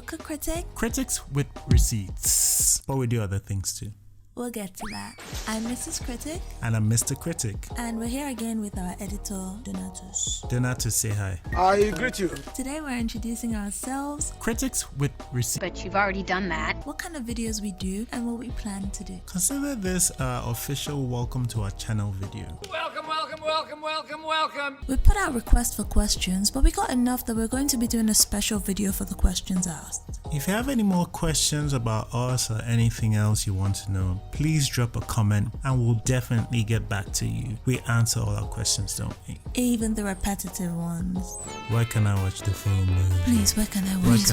Iroko Critic. Critics with receipts. But we do other things too. We'll get to that. I'm Mrs. Critic. And I'm Mr. Critic. And we're here again with our editor, Donatus. Donatus, say hi. I greet you. Today we're introducing ourselves. Critics with receipts. But you've already done that. What kind of videos we do and what we plan to do. Consider this our official welcome to our channel video. Welcome, welcome, welcome, welcome, welcome. We put out requests for questions, but we got enough that we're going to be doing a special video for the questions asked. If you have any more questions about us or anything else you want to know, please drop a comment and we'll definitely get back to you. We answer all our questions, don't we? Even the repetitive ones. Where can I watch the full movie? Please, where can I watch? Please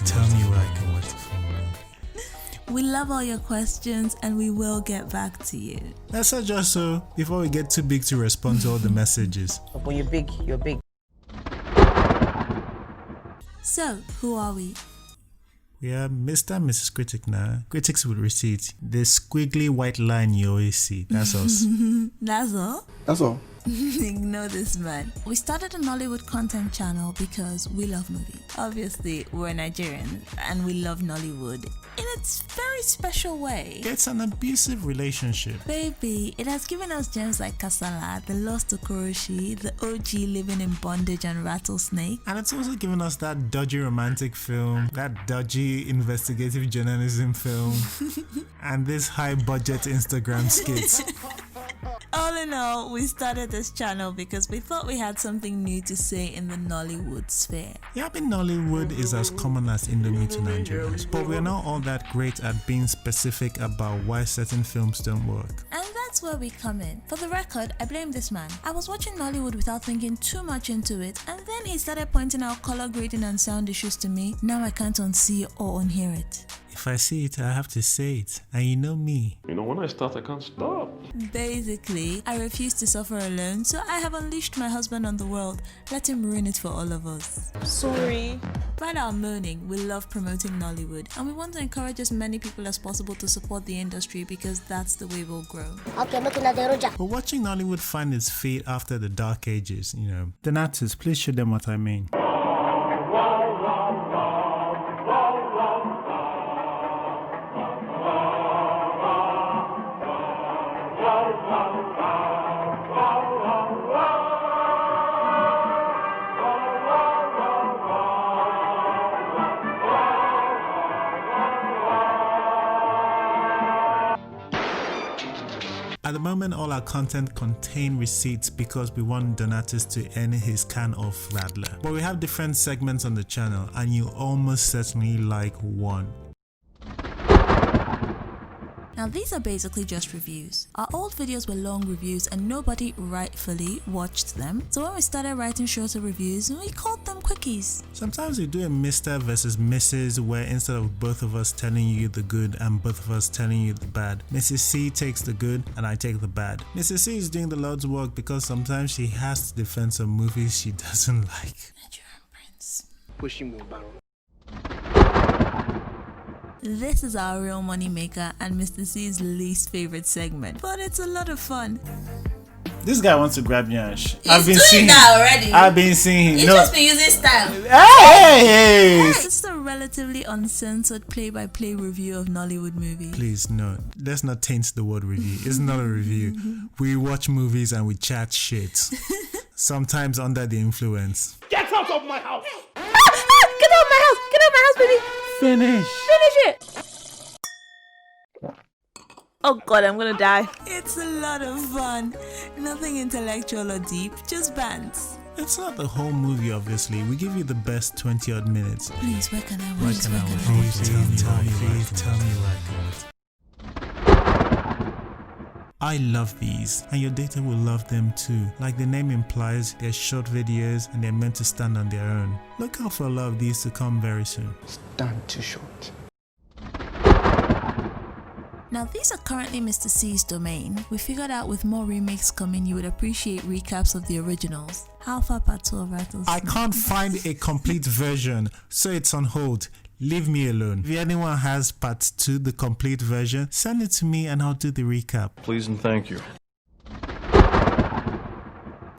tell me where I can watch the full movie. We love all your questions and we will get back to you. Let's adjust so before we get too big to respond to all the messages. When you're big, you're big. So, who are we? We are Mr. and Mrs. Critic now. Critics with receipts. The squiggly white line you always see. That's us. That's all? That's all. Ignore this man. We started a Nollywood content channel because we love movies. Obviously, we're Nigerians and we love Nollywood in its very special way. It's an abusive relationship. Baby, it has given us gems like Kasala, The Lost Okoroshi, the OG Living in Bondage and Rattlesnake. And it's also given us that dodgy romantic film, that dodgy investigative journalism film, and this high budget Instagram skits. All in all, we started this channel because we thought we had something new to say in the Nollywood sphere. Yeah, I mean Nollywood is as common as Indomie to Nigerians, but we're not all that great at being specific about why certain films don't work. And that's where we come in. For the record, I blame this man. I was watching Nollywood without thinking too much into it, and then he started pointing out color grading and sound issues to me. Now I can't unsee or unhear it. If I see it, I have to say it. And you know me. You know, when I start, I can't stop. Basically, I refuse to suffer alone, so I have unleashed my husband on the world. Let him ruin it for all of us. Sorry. By our moaning, we love promoting Nollywood, and we want to encourage as many people as possible to support the industry because that's the way we'll grow. But watching Nollywood find its feet after the dark ages, you know. Donatus, please show them what I mean. At the moment, all our content contain receipts because we want Donatus to earn his can of Radler. But we have different segments on the channel and you almost certainly like one. Now these are basically just reviews. Our old videos were long reviews and nobody rightfully watched them. So when we started writing shorter reviews, we called them quickies. Sometimes we do a Mr. versus Mrs. where instead of both of us telling you the good and both of us telling you the bad, Mrs. C takes the good and I take the bad. Mrs. C is doing the Lord's work because sometimes she has to defend some movies she doesn't like. Nigerian Prince. Pushing me back. This is our real money maker and Mr. C's least favorite segment, but it's a lot of fun. This guy wants to grab Yash. I've been seeing that already. I've been seeing him. He's just been using style. Hey! This is a relatively uncensored play-by-play review of Nollywood movies. Please, no. Let's not taint the word review. It's not a review. We watch movies and we chat shit. Sometimes under the influence. Get out of my house! Get out of my house! Get out of my house, baby! Finish it! Oh god, I'm gonna die. It's a lot of fun. Nothing intellectual or deep, just bands. It's not the whole movie, obviously. We give you the best 20 odd minutes. Please, where can I watch? Please tell me where I can watch. I love these, and your data will love them too. Like the name implies, they're short videos and they're meant to stand on their own. Look out for a lot of these to come very soon. Stand too short. Now these are currently Mr. C's domain. We figured out with more remakes coming you would appreciate recaps of the originals. How far part 2 of Rattlesnake? I can't find a complete version, so it's on hold. Leave me alone. If anyone has part 2, the complete version, send it to me and I'll do the recap. Please and thank you.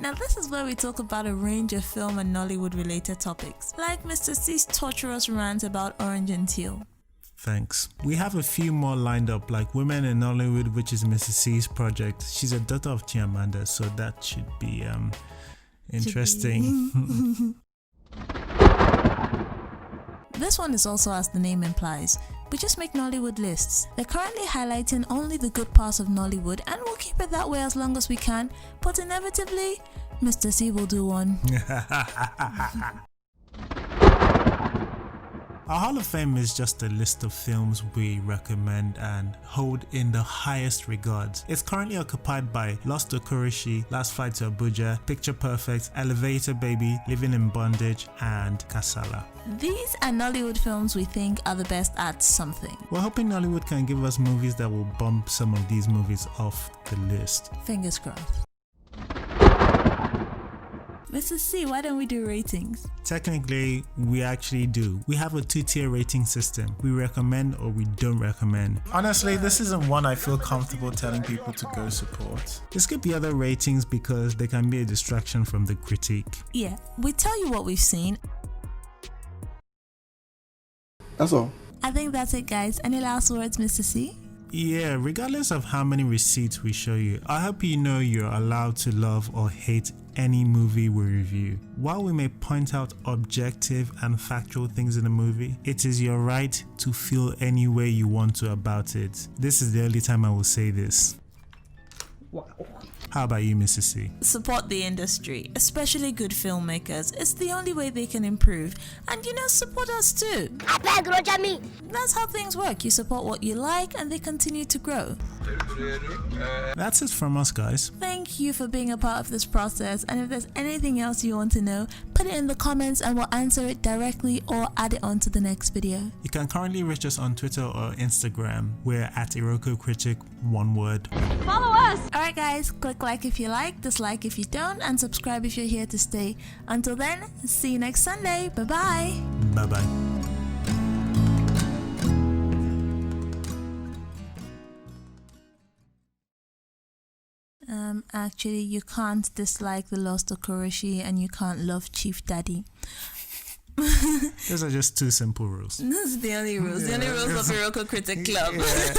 Now this is where we talk about a range of film and Nollywood related topics, like Mr. C's torturous rant about Orange and Teal. Thanks. We have a few more lined up, like Women in Nollywood, which is Mrs. C's project. She's a daughter of Chiamanda, so that should be interesting. This one is also as the name implies. We just make Nollywood lists. They're currently highlighting only the good parts of Nollywood, and we'll keep it that way as long as we can, but inevitably, Mr. C will do one. Our Hall of Fame is just a list of films we recommend and hold in the highest regards. It's currently occupied by Lost to Kurishi, Last Flight to Abuja, Picture Perfect, Elevator Baby, Living in Bondage, and Kasala. These are Nollywood films we think are the best at something. We're hoping Nollywood can give us movies that will bump some of these movies off the list. Fingers crossed. Mrs. C, why don't we do ratings? Technically, we actually do. We have a 2-tier rating system. We recommend or we don't recommend. Honestly, this isn't one I feel comfortable telling people to go support. Just skip the other ratings because they can be a distraction from the critique. Yeah, we tell you what we've seen. That's all. I think that's it, guys. Any last words, Mr. C? Yeah, regardless of how many receipts we show you, I hope you know you're allowed to love or hate any movie we review. While we may point out objective and factual things in a movie, it is your right to feel any way you want to about it. This is the only time I will say this. Wow. How about you, Mrs. C? Support the industry, especially good filmmakers. It's the only way they can improve. And support us too. I beg Roger me. That's how things work. You support what you like and they continue to grow. That's it from us, guys. Thank you for being a part of this process, and if there's anything else you want to know, put it in the comments and we'll answer it directly or add it on to the next video. You can currently reach us on Twitter or Instagram. We're at Iroko Critic, one word. Follow us! Alright guys, click like if you like, dislike if you don't, and subscribe if you're here to stay. Until then, see you next Sunday. Bye bye. Bye bye. Actually, you can't dislike the Lost of Kurishi and you can't love Chief Daddy. Those are just two simple rules. Those are the only rules. The only rules of Iroko Critic Club. Yeah.